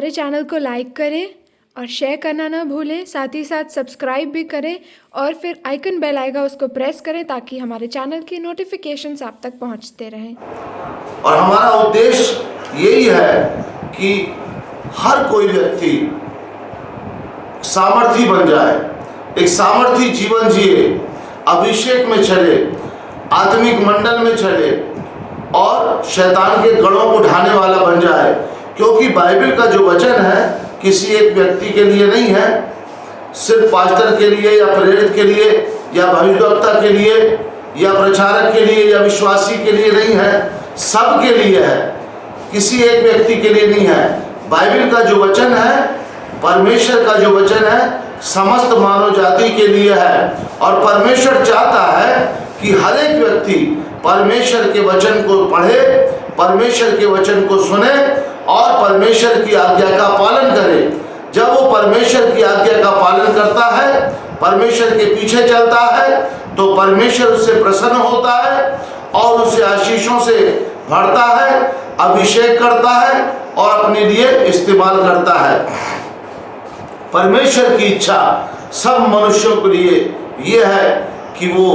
हमारे चैनल को लाइक करें और शेयर करना ना भूलें, साथ ही साथ सब्सक्राइब भी करें और फिर आइकन बेल आएगा उसको प्रेस करें ताकि हमारे चैनल की नोटिफिकेशंस आप तक पहुंचते रहें। और हमारा उद्देश्य यही है कि हर कोई व्यक्ति सामर्थी बन जाए, एक सामर्थी जीवन जिए, अभिषेक में चले, आत्मिक मंडल में चले और शैतान के गढ़ों को ढाने वाला बन जाए। क्योंकि बाइबल का जो वचन है किसी एक व्यक्ति के लिए नहीं है, सिर्फ पास्टर के लिए या प्रेरित के लिए या भविष्यवक्ता के लिए या प्रचारक के लिए या विश्वासी के लिए नहीं है, सब के लिए है, किसी एक व्यक्ति के लिए नहीं है। बाइबल का जो वचन है, परमेश्वर का जो वचन है, समस्त मानव जाति के लिए है। और परमेश्वर चाहता है कि हर एक व्यक्ति परमेश्वर के वचन को पढ़े, परमेश्वर के वचन को सुने और परमेश्वर की आज्ञा का पालन करे। जब वो परमेश्वर की आज्ञा का पालन करता है, परमेश्वर के पीछे चलता है, तो परमेश्वर उससे प्रसन्न होता है और उसे आशीषों से भरता है, अभिषेक करता है और अपने लिए इस्तेमाल करता है। परमेश्वर की इच्छा सब मनुष्यों के लिए ये है कि वो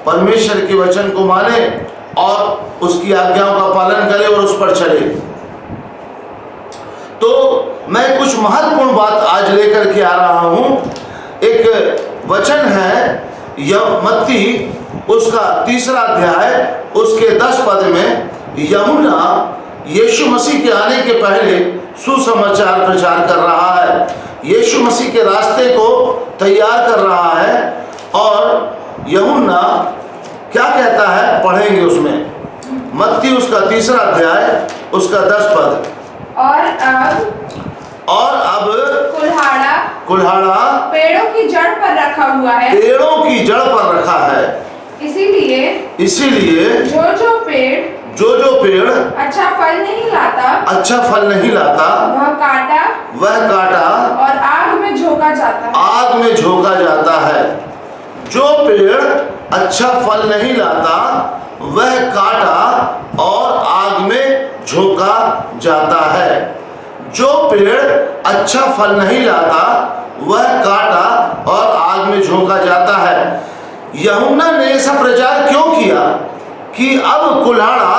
परमेश्वर के वचन को माने और उसकी आज्ञाओं का पालन करे और उस पर चले। तो मैं कुछ महत्वपूर्ण बात आज लेकर के आ रहा हूं। एक वचन है मत्ती उसका 3 अध्याय उसके 10 पद में, यूहन्ना यीशु मसीह के आने के पहले सुसमाचार प्रचार कर रहा है, यीशु मसीह के रास्ते को तैयार कर रहा है। और यूहन्ना क्या कहता है पढ़ेंगे उसमें, मत्ती उसका 3 अध्याय उसका 10 पद। और अब कुल्हाड़ा पेड़ों की जड़ पर रखा हुआ है, पेड़ों की जड़ पर रखा है। इसीलिए जो पेड़ अच्छा फल नहीं लाता वह काटा और आग में झोंका जाता है। जो पेड़ अच्छा फल नहीं लाता वह काटा और आग में झोंका जाता है। जो पेड़ अच्छा फल नहीं लाता वह काटा और आग में झोंका जाता है। यूहन्ना ने ऐसा प्रचार क्यों किया कि अब कुल्हाड़ा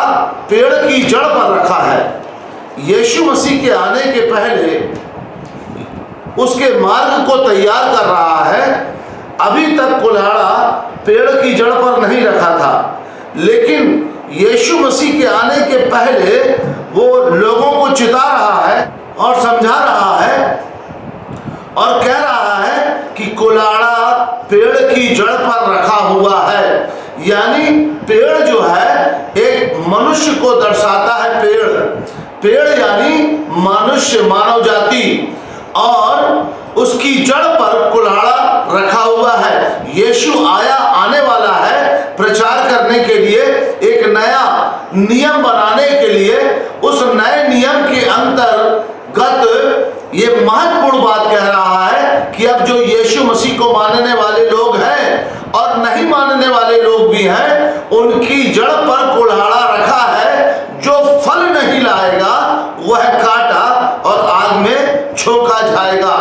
पेड़ की जड़ पर रखा है। यीशु मसीह के आने के पहले उसके मार्ग को तैयार कर रहा है। अभी तक कुल्हाड़ा पेड़ की जड़ पर नहीं रखा था, लेकिन यीशु मसीह के आने के पहले वो लोगों को चिता रहा है और समझा रहा है और कह रहा है कि कुल्हाड़ा पेड़ की जड़ पर रखा हुआ है। यानी पेड़ जो है एक मनुष्य को दर्शाता है। पेड़ यानी मनुष्य, मानव जाति, और उसकी जड़ पर कुल्हाड़ा रखा हुआ है। यीशु आने वाला है प्रचार करने के लिए, एक नया नियम बनाने के लिए। उस नए नियम के अंतर्गत ये महत्वपूर्ण बात कह रहा है कि अब जो यीशु मसीह को मानने वाले लोग हैं और नहीं मानने वाले लोग भी हैं, उनकी जड़ पर कुल्हाड़ा रखा है। जो फल नहीं लाएगा वह काटा और आग में झोंका जाएगा।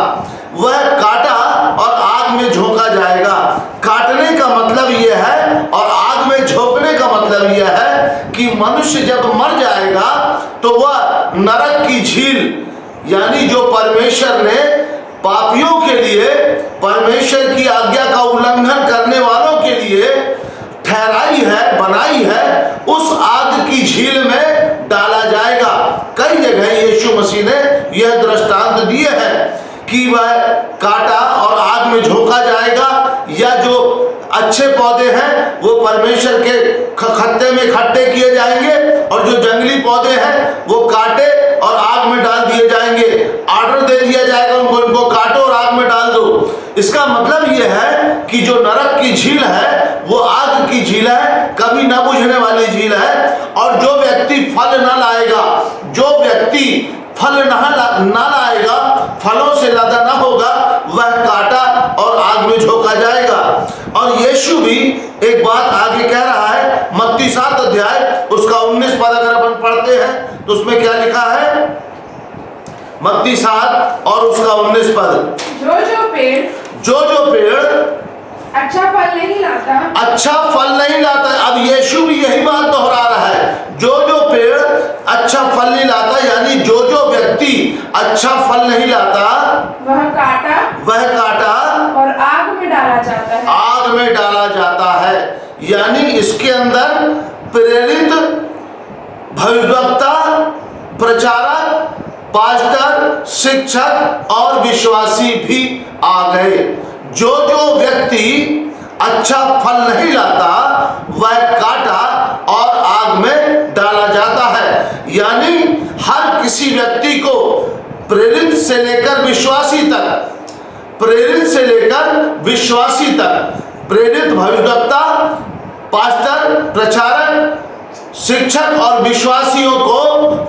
वह काटा और आग में झोंका जाएगा। काटने का मतलब यह है और आग में झोंकने का मतलब यह है कि मनुष्य जब मर जाएगा तो वह नरक की झील, यानी जो परमेश्वर ने पापियों के लिए, परमेश्वर की आज्ञा का उल्लंघन करने वालों के लिए ठहराई है, बनाई है, उस आग की झील में डाला जाएगा। कई जगह यीशु मसीह ने यह दृष्टांत दिए हैं कि वह काटा और आग में झोंका जाएगा, या जो अच्छे पौधे हैं वो परमेश्वर के खत्ते में इकट्ठे किए जाएंगे और जो जंगली पौधे हैं वो काटे और आग में डाल दिए जाएंगे। ऑर्डर दे दिया जाएगा उनको काटो और आग में डाल दो। इसका मतलब यह है कि जो नरक की झील है वो आग की झील है, कभी न बुझने वाली झील है। और जो व्यक्ति फल न लाएगा, जो व्यक्ति फल ना लाएगा, फलों से लदा न होगा, वह काटा और आग में झोंका जाएगा। और यीशु भी एक बात आगे कह रहा है, मत्ती 7 अध्याय उसका 19 पद अगर अपन पढ़ते हैं तो उसमें क्या लिखा है, मत्ती 7 और उसका 19 पद। जो पेड़ अच्छा फल नहीं लाता। अब यीशु भी यही बात दोहरा रहा है, जो पेड़ अच्छा फल नहीं लाता, यानी जो व्यक्ति अच्छा फल नहीं लाता वह काटा और आग में डाला जाता है। यानी इसके अंदर प्रेरित, भविष्यवक्ता, प्रचारक, पास्टर, शिक्षक और विश्वासी भी आ गए। जो व्यक्ति अच्छा फल नहीं लाता वह काटा और आग में डाला जाता है। यानी हर किसी व्यक्ति को प्रेरित से लेकर विश्वासी तक, प्रेरित, भविष्यवक्ता, पास्टर, प्रचारक, शिक्षक और विश्वासियों को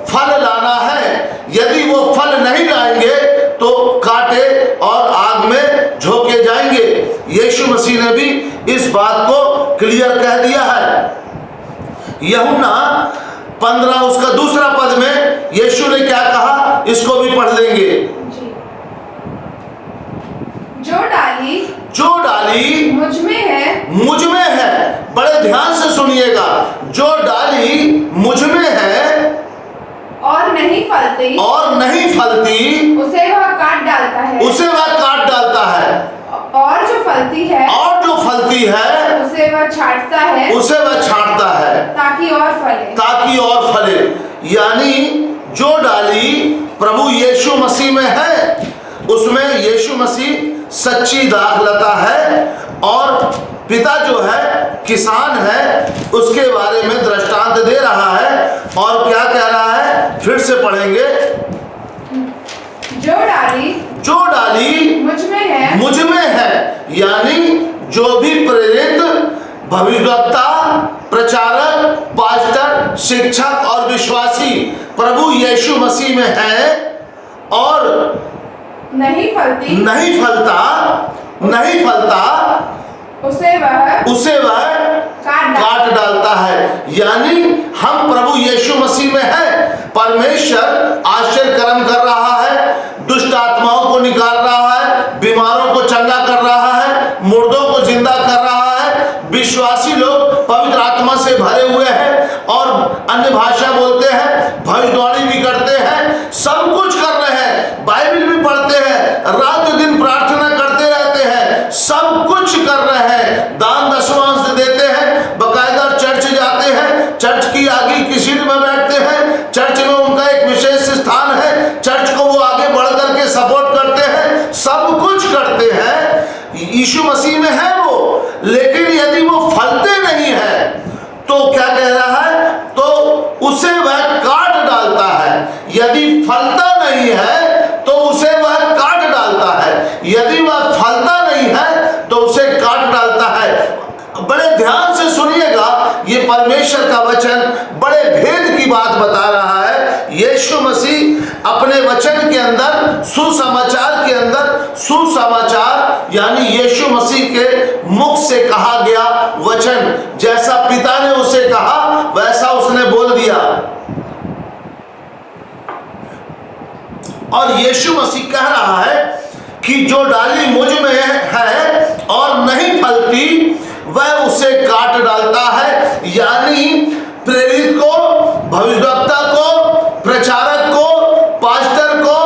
फल लाना है। यदि वो फल नहीं लाएंगे तो काटे और आग में झोंके जाएंगे। यीशु मसीह ने भी इस बात को क्लियर कह दिया है। यूहन्ना 15 उसका दूसरा पद में यीशु ने क्या कहा, इसको भी पढ़ लेंगे। जो डाली मुझ में है, बड़े ध्यान से सुनिएगा, जो डाली मुझ में है और नहीं फलती उसे वह काट डालता है। और जो फलती है उसे वह छांटता है ताकि और फले। यानी जो डाली प्रभु यीशु मसीह में है, उसमें यीशु मसीह सच्ची दाखलता है और पिता जो है किसान है, उसके बारे में दृष्टांत दे रहा है। और क्या कह रहा है, फिर से पढ़ेंगे। जो डाली मुझ में है, यानी जो भी प्रेरित, भविष्यवक्ता, प्रचारक, पास्टर, शिक्षक और विश्वासी प्रभु यीशु मसीह में है और नहीं फलता उसे वह काट डालता है। यानी हम प्रभु यीशु मसीह में हैं, परमेश्वर आश्चर्य कर्म कर रहा है, दुष्ट आत्माओं को निकाल रहा है, बीमारों को चंगा कर रहा है, मुर्दों को जिंदा कर रहा है। विश्वासी लोग पवित्र आत्मा से भरे हुए हैं और अन्य भाषा बोलते हैं, भविष्यवाणी भी करते हैं, सब कुछ कर रहे हैं, बाइबल भी पढ़ते हैं, रात दिन प्रार्थना करते रहते हैं, सब कुछ कर रहे हैं, दान दशमांश देते हैं, बकायदा चर्च जाते हैं, चर्च की आगे की सीट में बैठते हैं, चर्च में उनका एक विशेष स्थान है, चर्च को वो आगे बढ़ करके सपोर्ट करते हैं, सब कुछ करते हैं, यीशु मसीह में है वो। लेकिन यदि वो फलते नहीं है तो क्या कह रहा है, तो उसे वह काट डालता है। यदि फलता नहीं है तो उसे वह काट डालता है, यदि वह फलता नहीं है तो उसे काट डालता है। बड़े ध्यान से सुनिएगा, ये परमेश्वर का वचन बड़े भेद की बात बता रहा है। यीशु मसीह अपने वचन के अंदर, सुसमाचार के अंदर, सुसमाचार यानी यीशु मसीह के मुख से कहा गया वचन, जैसा पिता ने उसे कहा वैसा उसने बोल दिया। और यीशु मसीह कह रहा है कि जो डाली मुझ में है और नहीं फलती वह उसे काट डालता है। यानी प्रेरित को, भविष्यवक्ता को, प्रचारक को, पास्टर को,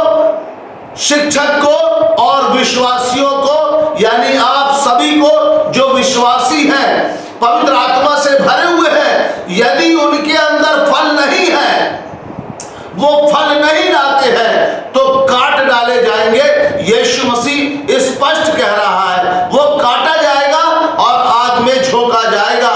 शिक्षक को और विश्वासियों को, यानी आप सभी को जो विश्वासी हैं, पवित्र आत्मा से भरे हुए हैं, यदि उनके अंदर फल नहीं है, वो फल नहीं लाते हैं तो काट डाले जाएंगे। यीशु मसीह स्पष्ट कह रहा है, वो काटा जाएगा और आग में झोंका जाएगा।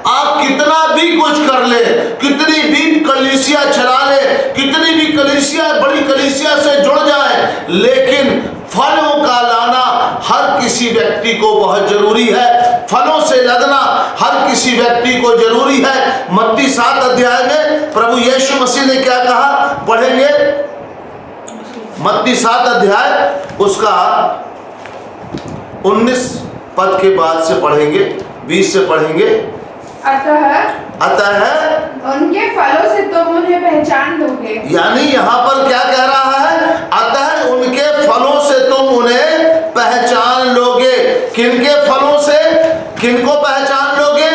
आप कितना भी कुछ कर ले, कितनी भी कलीसिया चला ले, कितनी भी कलीसिया, बड़ी कलीसिया से जुड़ जाए, लेकिन फलों का लाना हर किसी व्यक्ति को बहुत जरूरी है। फलों से लगना हर किसी व्यक्ति को जरूरी है। मत्ती 7 अध्याय में प्रभु यीशु मसीह ने क्या कहा, पढ़ेंगे। मत्ती 7 अध्याय उसका 19 पद के बाद से पढ़ेंगे, 20 से पढ़ेंगे। अतः उनके फलों से तुम उन्हें पहचान लोगे। यानी यहाँ पर क्या कह रहा है? अतः उनके फलों से तुम उन्हें पहचान लोगे। किनके फलों से? किनको पहचान लोगे?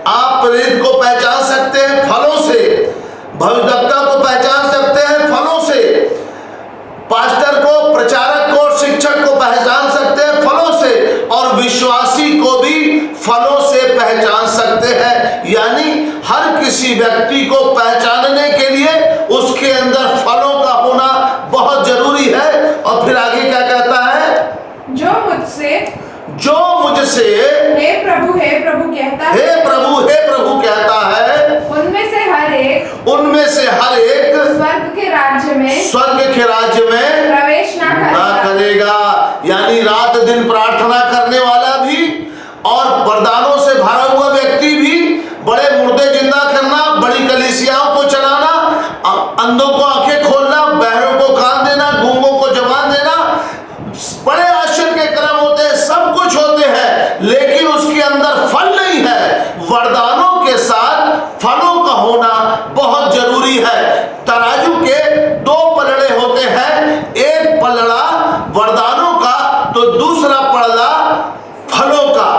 आप प्रेरित को पहचान सकते हैं फलों से, भविष्यवक्ता को पहचान सकते हैं फलों से, पास्टर को, प्रचारक को, शिक्षक को पहचान सकते हैं फलों से, और विश्वासी को भी फलों से पहचान सकते हैं। यानी हर किसी व्यक्ति को पहचानने के लिए उसके अंदर फलों का होना बहुत जरूरी है। और फिर आगे क्या कहता है? जो मुझसे हे प्रभु कहता है, हे प्रभु कहता है, उनमें से हर एक स्वर्ग के राज्य में प्रवेश ना करेगा। यानी रात दिन प्रार्थना करने वाला भी और वरदानों से भरा हुआ व्यक्ति भी, बड़े मुर्दे जिंदा करना, बड़ी कलीसियाओं को चलाना, अंधों को आंखें खोलना, बहरों को कान देना, गूंगों को जबान देना, बड़े आश्चर्य के कर्म होते हैं, सब कुछ होते हैं, लेकिन उसके अंदर फल नहीं है। वरदानों के साथ फलों का होना बहुत जरूरी है। तराजू के दो पलड़े होते हैं, एक पलड़ा वरदानों का तो दूसरा पलड़ा फलों का।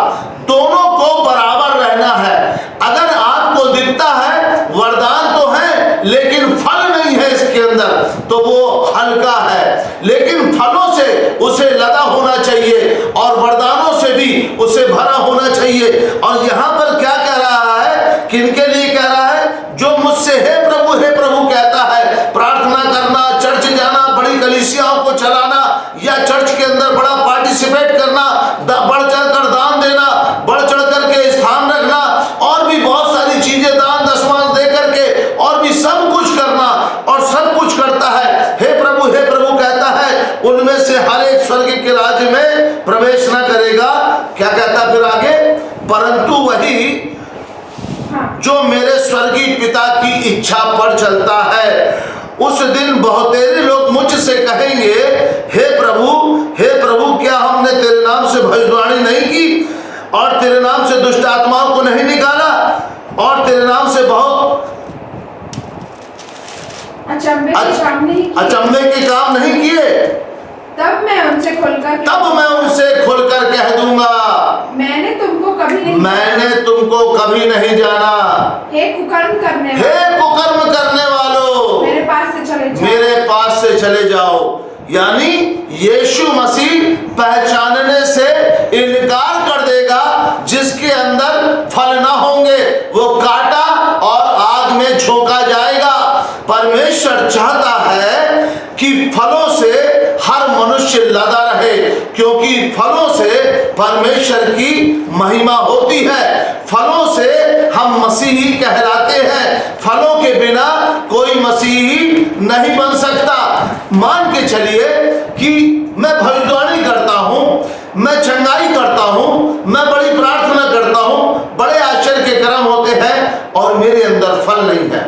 दोनों को बराबर रहना है। अगर आपको दिखता है वरदान तो है लेकिन फल नहीं है इसके अंदर, तो वो हल्का है। लेकिन फलों से उसे लदा होना चाहिए और वरदानों से भी उसे भरा होना चाहिए। और यहाँ पर क्या कह रहा है? किनके लिए कह रहा है? जो मुझसे हे प्रभु कहता है। प्रार्थना करना, चर्च जाना, बड़ी कलीसियाओं को चलाना, या चर्च के अंदर बड़ा पार्टिसिपेट करना, बढ़ चढ़ कर दान देना, बढ़ चढ़ करके स्थान रखना, और भी बहुत सारी चीजें दान दशमांश दे करके, और भी सब कुछ करना, और सब कुछ करता है। हे प्रभु कहता है, उनमें से हर एक स्वर्ग के राज्य में प्रवेश न करेगा। क्या कहता फिर आगे? परंतु वही जो मेरे स्वर्गीय पिता की इच्छा पर चलता है। उस दिन बहुतेरे लोग मुझसे कहेंगे, हे प्रभु क्या हमने तेरे नाम से भविष्यवाणी नहीं की, और तेरे नाम से दुष्ट आत्माओं को नहीं निकाला, और तेरे नाम से बहुत अचंभे के काम नहीं किए? तब मैं उनसे खुलकर कह दूंगा, मैंने तुमको कभी नहीं जाना। हे कुकर्म करने वालों, मेरे पास से चले जाओ। यानी यीशु मसीह पहचानने से इनकार कर देगा जिसके अंदर फल ना होंगे, वो काटा और आग में झोंका जाएगा। परमेश्वर चाहता है कि फलों से हर मनुष्य लदा रहे, क्योंकि फलों से परमेश्वर की महिमा होती है। फलों से हम मसीही कहलाते हैं। फलों के बिना कोई मसीही नहीं बन सकता। मान के चलिए कि मैं भविष्यवाणी करता हूं, मैं चंगाई करता हूं, मैं बड़ी प्रार्थना करता हूं, बड़े आश्चर्य के कर्म होते हैं, और मेरे अंदर फल नहीं है।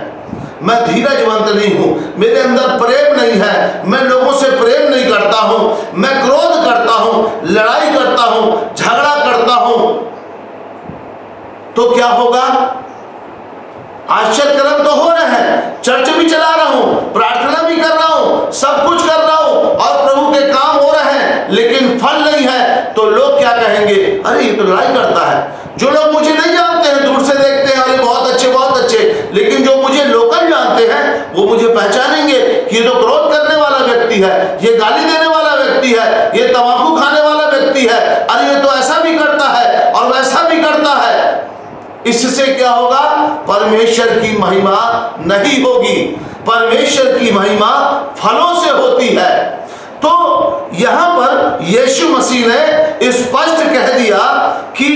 मैं धीरजवंत नहीं हूं, मेरे अंदर प्रेम नहीं है, मैं लोगों से प्रेम नहीं करता हूं, मैं क्रोध करता हूं, लड़ाई करता हूं, झगड़ा करता हूं, तो क्या होगा? आश्चर्य कर्म तो हो रहे हैं, चर्च भी चला रहा हूं, प्रार्थना भी कर रहा हूं, सब कुछ कर रहा हूं, और प्रभु के काम हो रहे हैं, लेकिन फल नहीं है। तो लोग क्या कहेंगे? अरे ये तो लड़ाई करता है। जो लोग मुझे नहीं जानते हैं, दूर से देखते हैं, अरे बहुत अच्छे, लेकिन जो मुझे लोकल जानते हैं वो मुझे पहचानेंगे कि ये तो क्रोध करने वाला व्यक्ति है, ये गाली देने वाला व्यक्ति है, ये तंबाकू खाने वाला व्यक्ति है, अरे ये तो ऐसा भी करता है और वैसा भी करता है। इससे क्या होगा? परमेश्वर की महिमा नहीं होगी। परमेश्वर की महिमा फलों से होती है। तो यहां पर यीशु मसीह ने स्पष्ट कह दिया कि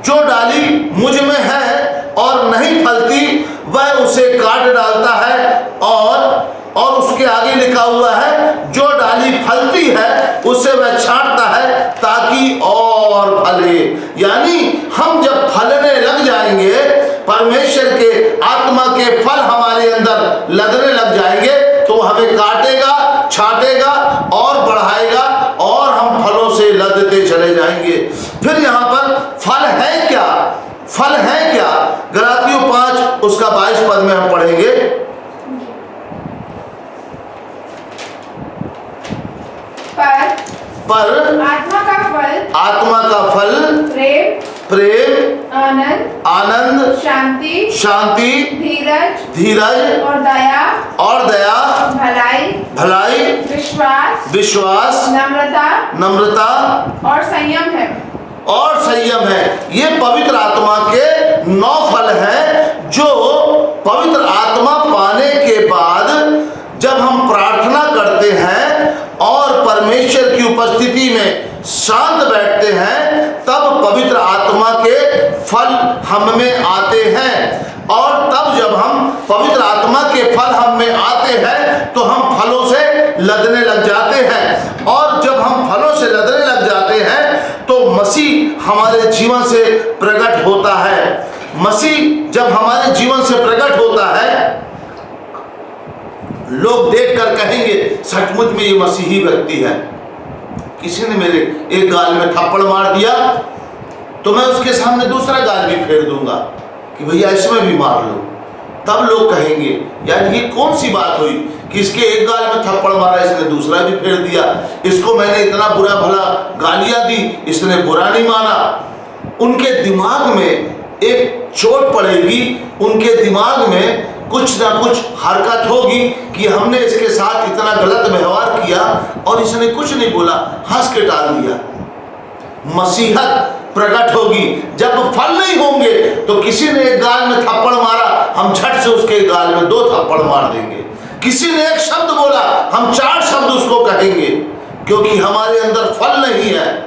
जो डाली मुझ में है और नहीं फलती, वह उसे काट डालता है, और उसके आगे लिखा हुआ है, जो डाली फलती है उसे वह छांटता है ताकि और फले। यानी हम जब फलने लग जाएंगे, परमेश्वर के आत्मा के फल हमारे अंदर लगने लग जाएंगे, तो हमें काटेगा, छांटेगा और बढ़ाएगा, और हम फलों से लदते चले जाएंगे। फिर यहाँ पर फल है क्या? गलातियों 5 उसका 22 पद में हम पढ़ेंगे। पर आत्मा का फल प्रेम, आनंद, शांति, धीरज और दया, भलाई, विश्वास, नम्रता और संयम है। ये पवित्र आत्मा के 9 फल हैं जो पवित्र आत्मा पाने के बाद जब हम प्रार्थना करते हैं और परमेश्वर की उपस्थिति में शांत बैठते हैं, तब पवित्र आत्मा के फल हम में आते हैं। और तब जब हम पवित्र आत्मा के फल हम में आते हैं तो हम फलों से लदने लग जाते हैं। और जब हम फलों से लदने लग जाते हैं तो मसीह हमारे जीवन से प्रकट होता है। मसीह जब हमारे जीवन से प्रकट होता है, लोग देखकर कहेंगे सचमुच में ये मसीही व्यक्ति है। किसी ने मेरे एक गाल में थप्पड़ मार दिया तो मैं उसके सामने दूसरा गाल भी फेर दूंगा कि भैया इसमें भी मार लो। तब लोग कहेंगे यार ये कौन सी बात हुई कि इसके एक गाल में थप्पड़ मारा, इसने दूसरा भी फेर दिया, इसको मैंने इतना बुरा भला गालियां दी, इसने बुरा नहीं माना। उनके दिमाग में एक चोट पड़ेगी, उनके दिमाग में कुछ ना कुछ हरकत होगी कि हमने इसके साथ इतना गलत व्यवहार किया और इसने कुछ नहीं बोला, हंस के टाल दिया। मसीहत प्रकट होगी जब फल नहीं होंगे तो किसी ने एक गाल में थप्पड़ मारा, हम झट से उसके गाल में 2 थप्पड़ मार देंगे। किसी ने एक शब्द बोला, हम 4 शब्द उसको कहेंगे, क्योंकि हमारे अंदर फल नहीं है।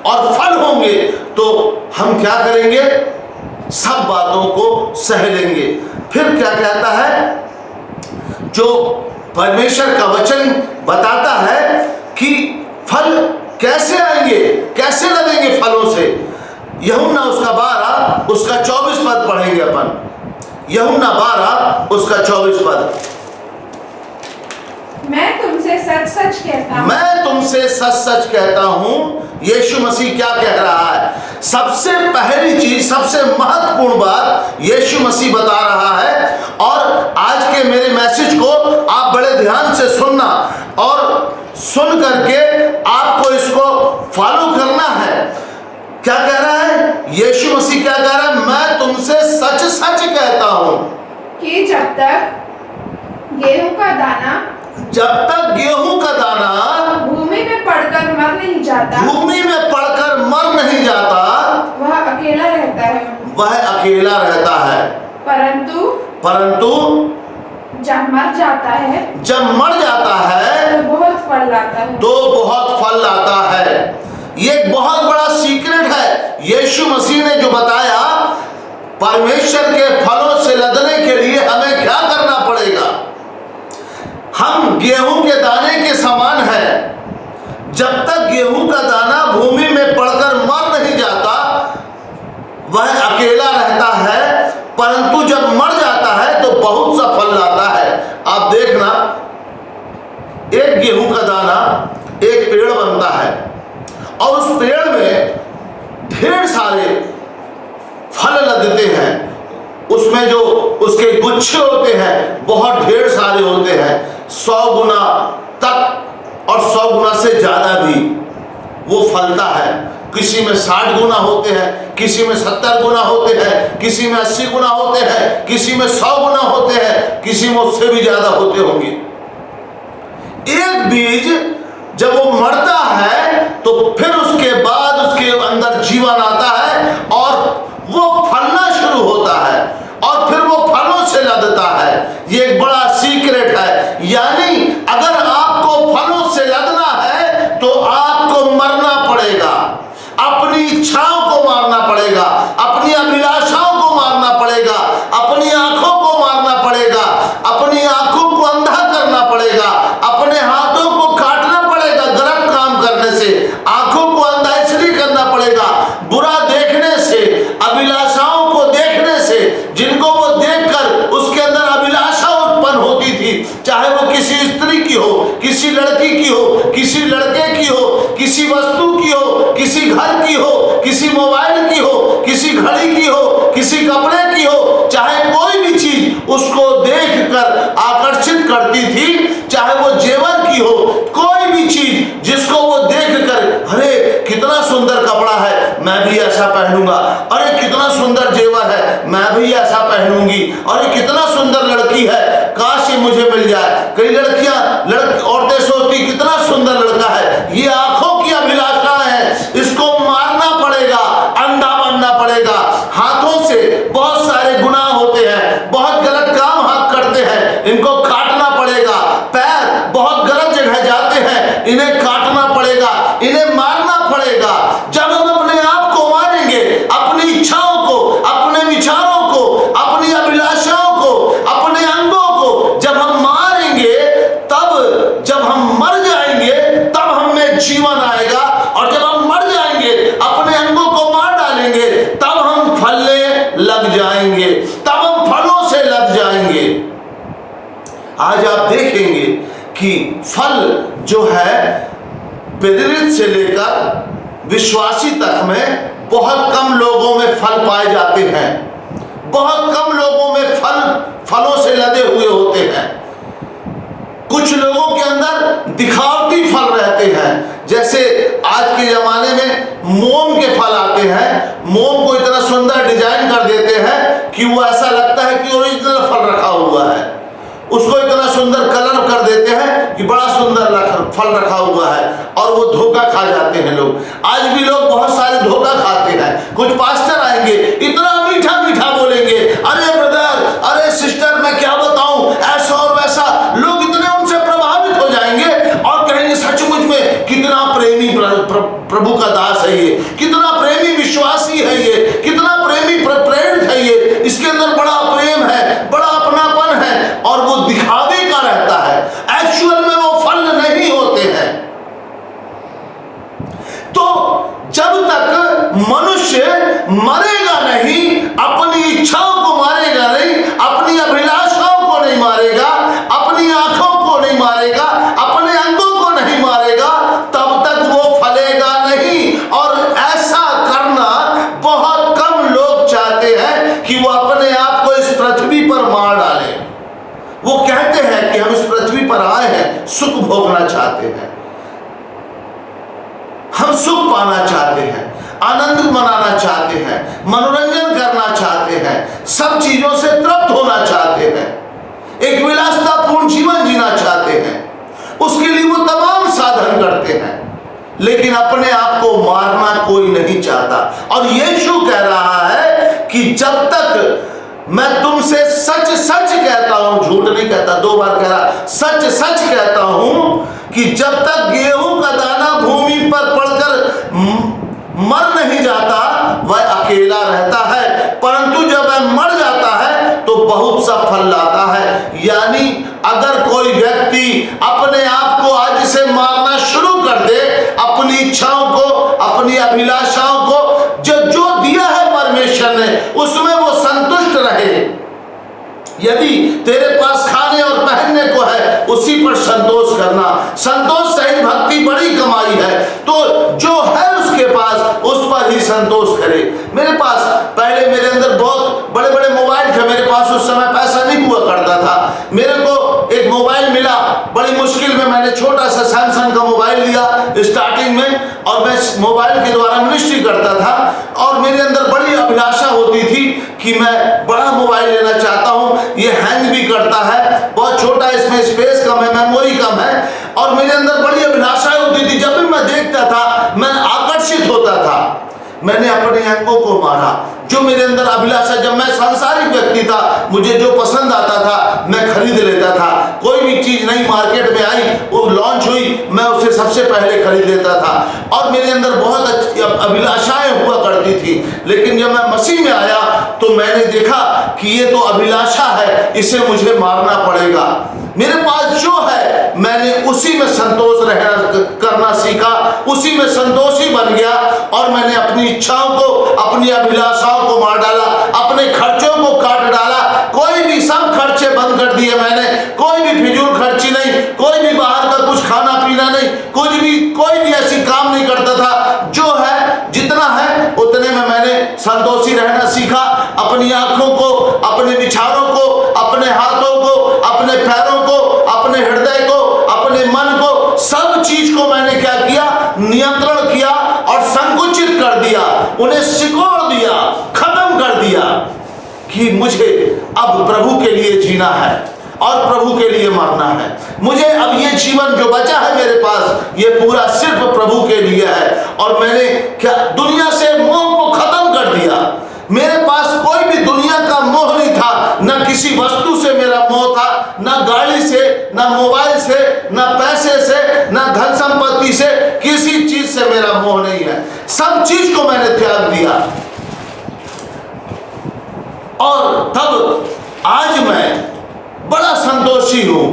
और फल होंगे तो हम क्या करेंगे, सब बातों को सह लेंगे। फिर क्या कहता है, जो परमेश्वर का वचन बताता है कि फल कैसे आएंगे, कैसे लगेंगे फलों से। यूहन्ना उसका 12 उसका 24 पद पढ़ेंगे अपन। यूहन्ना 12 उसका 24 पद। मैं तुमसे सच सच कहता हूँ। यीशु मसीह क्या कह रहा है? सबसे पहली चीज, सबसे महत्वपूर्ण बात यीशु मसीह बता रहा है। और आज के मेरे मैसेज को आप बड़े ध्यान से सुनना और सुन करके आपको इसको फॉलो करना है। क्या कह रहा है यीशु मसीह? क्या कह रहा है? मैं तुमसे सच सच कहता हूं कि जब तक गेहूं का दाना भूमि में पड़कर मर नहीं जाता, वह अकेला रहता है। परंतु जब मर जाता है तो बहुत फल लाता है। ये एक बहुत बड़ा सीक्रेट है यीशु मसीह ने जो बताया। परमेश्वर के फलों से लदने के लिए हमें क्या करना पड़ेगा? हम गेहूं के दाने के समान है। जब तक गेहूं का दाना भूमि में पड़कर मर नहीं जाता, वह अकेला रहता है। परंतु जब मर जाता है तो बहुत सा फल लाता है। आप देखना, एक गेहूं का दाना एक पेड़ बनता है और उस पेड़ में ढेर सारे फल लगते हैं। उसमें जो उसके गुच्छे होते हैं बहुत ढेर सारे होते हैं, 100 गुना तक और 100 गुना से ज्यादा भी वो फलता है। किसी में 60 गुना होते हैं, किसी में 70 गुना होते हैं, किसी में 80 गुना होते हैं, किसी में 100 गुना होते हैं, किसी में उससे भी ज्यादा होते होंगे। एक बीज जब वो मरता है तो फिर उसके बाद उसके अंदर जीवन आता है और वो फलना शुरू होता है और फिर वो फलों से लदता है। ये एक बड़ा सीक्रेट है। यानी अगर आपको फलों से लदना है तो आपको मरना पड़ेगा, अपनी इच्छाओं को मारना पड़ेगा, अपनी अभिलाषाओं को मारना पड़ेगा, अपनी आंखों को मारना पड़ेगा, अपनी आंखों को अंधा करना पड़ेगा, अपने हाथों को काटना पड़ेगा गलत काम करने से, आंखों को अंधा इसलिए करना पड़ेगा बुरा देखने से, अभिलाषाओं को देखने से, जिनको वो देखकर उसके अंदर अभिलाषा उत्पन्न होती थी, चाहे वो किसी स्त्री की हो, किसी लड़की की हो, किसी लड़के की हो, किसी वस्तु की हो, किसी घर की हो, किसी मोबाइल की हो, किसी घड़ी की हो, किसी कपड़े की हो, चाहे कोई भी चीज मैं भी ऐसा पहनूंगा, अरे कितना सुंदर जेवर है, मैं भी ऐसा पहनूंगी, अरे कितना सुंदर लड़की है, काश ये मुझे मिल जाए। कई लड़कियां औरतें सोचती कितना सुंदर लड़का है, ये आंखों की अभिलाषा है, इसको मारना पड़ेगा, अंधा बनना पड़ेगा। हाथों से बहुत सारे गुनाह होते हैं, बहुत गलत काम हाथ करते हैं, इनको काटना पड़ेगा। पैर बहुत गलत जगह जाते हैं, इन्हें काटना पड़ेगा, इन्हें मारना पड़ेगा। जब हम अपने आप को मारेंगे, अपनी इच्छाओं को, अपने विचारों को, अपनी अभिलाषाओं को, अपने अंगों को जब हम मारेंगे, तब जब हम मर जाएंगे तब हमें जीवन आएगा। और जब हम मर जाएंगे, अपने अंगों को मार डालेंगे, तब हम फलने लग जाएंगे, तब हम फलों से लग जाएंगे। आज आप देखेंगे कि फल जो है प्रेरित से लेकर विश्वासी तक में बहुत कम लोगों में फल पाए जाते हैं। बहुत कम लोगों में फलों से लदे हुए होते हैं। कुछ लोगों के अंदर दिखावटी फल रहते हैं। जैसे आज के जमाने में मोम के फल आते हैं, मोम को इतना सुंदर डिजाइन कर देते हैं कि वो ऐसा लगता है कि ओरिजिनल फल रखा हुआ है। उसको इतना सुंदर कलर कर देते हैं कि बड़ा सुंदर फल रखा हुआ है, और वो धोखा खा जाते हैं लोग। आज भी लोग बहुत सारे धोखा खाते हैं। कुछ पास्टर आएंगे, इतना मीठा मीठा बोलेंगे, अरे ब्रदर, अरे सिस्टर, मैं क्या बताऊं, ऐसा और वैसा। लोग इतने उनसे प्रभावित हो जाएंगे और कहेंगे सचमुच में कितना प्रेमी प्रभु का दास है ये, कितना प्रेमी विश्वासी है ये, कितना प्रेमी प्रेरित है ये, इसके अंदर बड़ा प्रेम है, बड़ा अपनापन है। और वो दिखावे का रहता है, एक्चुअल में वो फल नहीं होते हैं। तो जब तक मनुष्य मरेगा नहीं, अपनी इच्छाओं को मारेगा नहीं, अपनी अभिलाषाओं को नहीं मारेगा, अपनी आंखों को नहीं मारेगा, अपने अंगों को नहीं मारेगा, तब तक वो फलेगा नहीं। और ऐसा करना बहुत कम लोग चाहते हैं कि वो अपने आप को इस पृथ्वी पर मार डालें। वो कहते हैं कि हम इस पृथ्वी पर आए हैं, सुख भोगना चाहते हैं, हम सुख पाना चाहते हैं, आनंद मनाना चाहते हैं, मनोरंजन करना चाहते हैं, सब चीजों से तृप्त होना चाहते हैं, एक विलासतापूर्ण जीवन जीना चाहते हैं। उसके लिए वो तमाम साधन करते हैं, लेकिन अपने आप को मारना कोई नहीं चाहता। और यीशु कह रहा है कि जब तक मैं तुमसे सच सच कहता हूं, झूठ नहीं कहता, 2 बार कह रहा, सच सच कहता हूं कि जब तक गेहूं का दाना भूमि पर पड़कर मर नहीं जाता, वह अकेला रहता है, परंतु जब वह मर जाता है तो बहुत सा फल लाता है। यानी अगर कोई व्यक्ति अपने आप को आज से मारना शुरू कर दे, अपनी इच्छाओं को, अपनी अभिलाषाओं को, जो दिया है परमेश्वर ने, उसमें वो संतुष्ट रहे। यदि तेरे पास खाने और पहनने को है, उसी पर संतोष करना। संतोष सहित भक्ति बड़ी कमाई है, तो जो है उसके पास उस पर ही संतोष करे। मेरे पास पहले मेरे अंदर बहुत बड़े बड़े मोबाइल थे, मेरे पास उस समय पैसा नहीं हुआ करता था। मेरे को एक मोबाइल मिला, बड़ी मुश्किल में मैंने छोटा सा सैमसंग का मोबाइल लिया स्टार्टिंग में, और मैं मोबाइल के द्वारा मिनिस्ट्री करता था। और मेरे अंदर बड़ी अभिलाषा होती थी कि मैं बड़ा मोबाइल लेना चाहता हूं, ये हैंग भी करता है, बहुत छोटा, इसमें स्पेस कम है, मेमोरी कम है। और मेरे अंदर बड़ी अभिलाषा होती थी, जब भी मैं देखता था मैं आकर्षित होता था। मैंने अपने अंगों को मारा, जो मेरे अंदर अभिलाषा, जब मैं सांसारिक व्यक्ति था, मुझे जो पसंद आता था मैं खरीद लेता था। कोई भी चीज नई मार्केट में आई, वो लॉन्च हुई, मैं उसे सबसे पहले खरीद लेता था। और मेरे अंदर बहुत अच्छी अभिलाषाएं हुआ करती थी। लेकिन जब मैं मसीह में आया तो मैंने देखा कि ये तो अभिलाषा है, इसे मुझे मारना पड़ेगा। मेरे पास जो है मैंने उसी में संतोष करना सीखा, उसी में संतोषी बन गया। और मैंने अपनी इच्छाओं को, अपनी अभिलाषाओं को मार डाला, अपने खर्चों को काट डाला। कोई भी, सब खर्चे बंद कर दिए मैंने, कोई भी फिजूल खर्ची नहीं, कोई भी बाहर का कुछ खाना पीना नहीं, कोई भी ऐसी काम नहीं करता था। जो है, जितना है उतने में मैंने संतोषी रहना सीखा। अपनी आंखों को, अपने विचारों को, अपने हाथों को, अपने पैरों को, अपने हृदय को, अपने मन को, सब चीज को मैंने क्या किया, नियंत्रण किया और संकुचित कर दिया। उन्हें सिकोड़ दिया, खत्म कर दिया कि मुझे अब प्रभु के लिए जीना है और प्रभु के लिए मरना है। मुझे अब ये जीवन जो बचा है मेरे पास, ये पूरा सिर्फ प्रभु के लिए है। और मैंने क्या दुनिया से मोह को खत्म कर दिया। मेरे पास कोई भी दुनिया का मोह नहीं था, न किसी वस्तु से मेरा मोह था, न गाड़ी से, न मोबाइल से, न पैसे से, न धन संपत्ति से, किसी चीज से मेरा मोह नहीं है। सब चीज को मैंने त्याग दिया। और तब आज मैं बड़ा संतोषी हूं।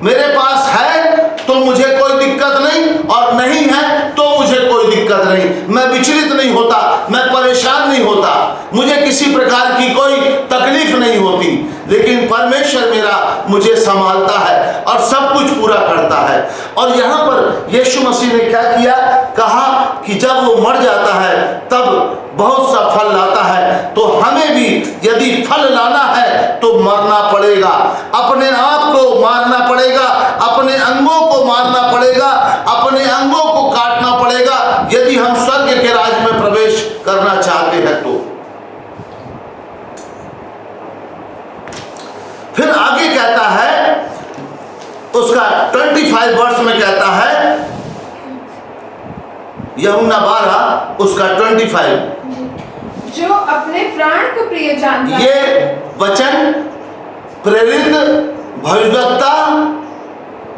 मेरे पास है तो मुझे कोई दिक्कत नहीं, और नहीं है तो मुझे कोई दिक्कत नहीं। मैं विचलित नहीं होता, मैं परेशान नहीं होता, मुझे किसी प्रकार की कोई तकलीफ नहीं होती। लेकिन परमेश्वर मेरा मुझे संभालता है और सब कुछ पूरा करता है। और यहाँ पर यीशु मसीह ने क्या किया, कहा कि जब वो मर जाता है तब बहुत सा फल लाता है। तो हमें भी यदि फल लाना है तो मरना पड़ेगा, अपने आप को मारना पड़ेगा, अपने अंगों को मारना पड़ेगा, अपने अंगों को काटना पड़ेगा, यदि हम स्वर्ग के राज्य में प्रवेश करना चाहते हैं तो। फिर आगे कहता है, उसका 25 वर्ष में कहता है, यूहन्ना 12 उसका 25, जो अपने प्राण को प्रिय जानता है। ये वचन प्रेरित, भविष्यवक्ता,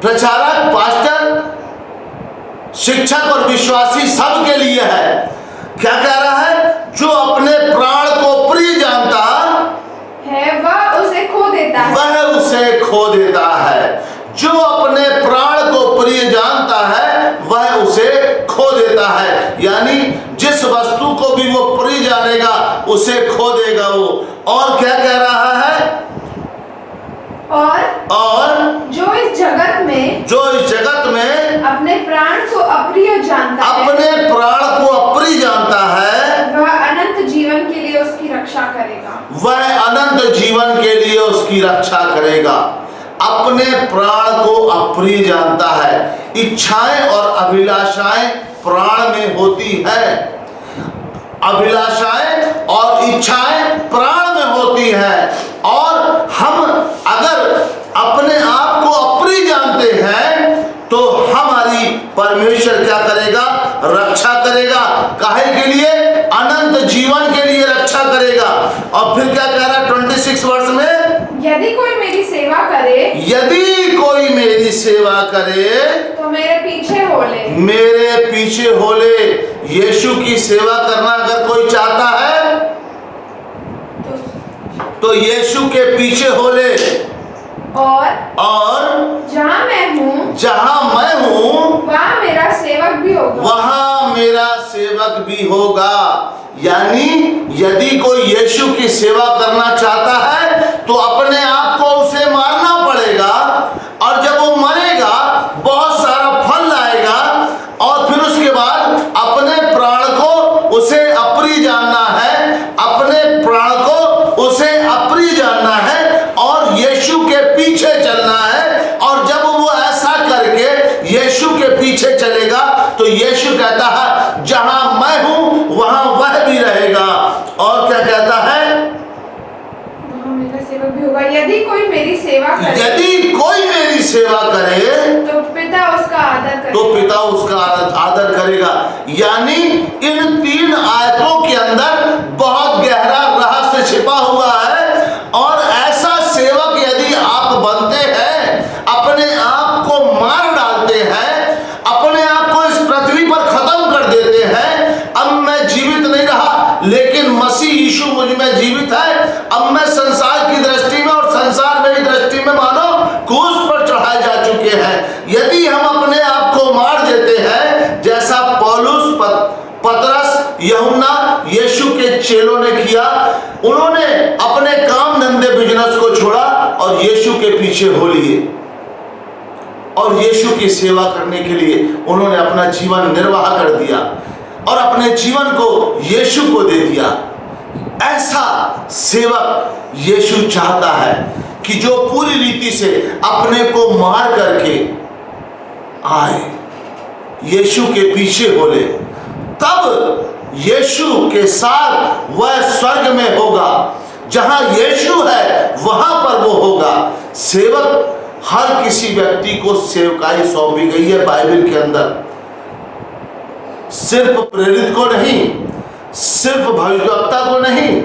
प्रचारक, पास्टर, शिक्षक और विश्वासी सब के लिए है। क्या कह रहा है, जो अपने प्राण को प्रिय जानता है वह उसे खो देता है, वह उसे खो देता है। जो अपने प्राण को प्रिय जानता है वह उसे खो देता है। यानी जिस वस्तु को भी वो प्रिय जानेगा उसे खो देगा वो। और क्या कह रहा है, और जो इस जगत में अपने प्राण को अप्रिय जानता है, अपने प्राण को अप्रिय जानता है, वह अनंत जीवन के लिए उसकी रक्षा करेगा। वह अनंत जीवन के लिए उसकी रक्षा करेगा। अपने प्राण को अप्रिय जानता है। इच्छाएं और अभिलाषाएं प्राण में होती है। अभिलाषाएं और इच्छाएं प्राण में होती हैं। और हम अगर अपने आप को अप्रिय जानते हैं तो हमारी परमेश्वर क्या करेगा, रक्षा करेगा। काहे के लिए, अनंत जीवन के लिए रक्षा करेगा। और फिर क्या कह रहा है 26 वर्ष में, यदि कोई मेरी सेवा करे, यदि कोई मेरी सेवा करे तो मेरे पीछे हो ले, मेरे पीछे हो ले। यीशु की सेवा करना अगर कोई चाहता है तो यीशु के पीछे हो ले। और जहाँ मैं हूँ वहाँ मेरा सेवक भी होगा, वहाँ मेरा सेवक भी होगा। यानी यदि कोई यीशु की सेवा करना चाहता है तो अपने आप को उसे मारना पड़ेगा। और जब वो मरेगा बहुत सारा फल लाएगा। और फिर उसके बाद अपने प्राण को उसे अप्रिय जानना है, अपने प्राण को उसे अप्रिय जानना है और यीशु के पीछे चलना है। और जब वो ऐसा करके यीशु के पीछे चलेगा तो यीशु कहता है जहां मैं हूं वहां वह भी रहेगा। और क्या कहता है, वहाँ मेरा सेवक भी होगा। यदि कोई मेरी सेवा करे, यदि कोई मेरी सेवा करे तो पिता उसका आदर करेगा, तो पिता उसका आदर करेगा। यानी इन 3 आयतों के अंदर बहुत गहरा रहस्य छिपा हुआ है। और ऐसा सेवक यदि आप बनते हैं, अपने आप को मार डालते हैं, अपने आप को इस पृथ्वी पर खत्म कर देते हैं, अब मैं जीवित नहीं रहा लेकिन मसीह यीशु मुझ में जीवित है, अब मैं संसार की दृष्टि में और संसार मेरी दृष्टि में मानो क्रूस पर चढ़ाए जा चुके हैं। यदि हम अपने आप को मार देते हैं, जैसा पौलुस, पतरस, यूहन्ना, यीशु के चेलों ने किया, उन्होंने अपने काम धंधे बिजनेस को छोड़ा और यीशु के पीछे हो लिए और यीशु की सेवा करने के लिए उन्होंने अपना जीवन निर्वाह कर दिया और अपने जीवन को यीशु को दे दिया। ऐसा सेवक यीशु चाहता है कि जो पूरी रीति से अपने को मार करके आए, यीशु के पीछे हो ले, तब यीशु के साथ वह स्वर्ग में होगा। जहां यीशु है वहां पर वो होगा। सेवक, हर किसी व्यक्ति को सेवकाई सौंपी गई है बाइबल के अंदर। सिर्फ प्रेरित को नहीं, सिर्फ भविष्यवक्ता को नहीं,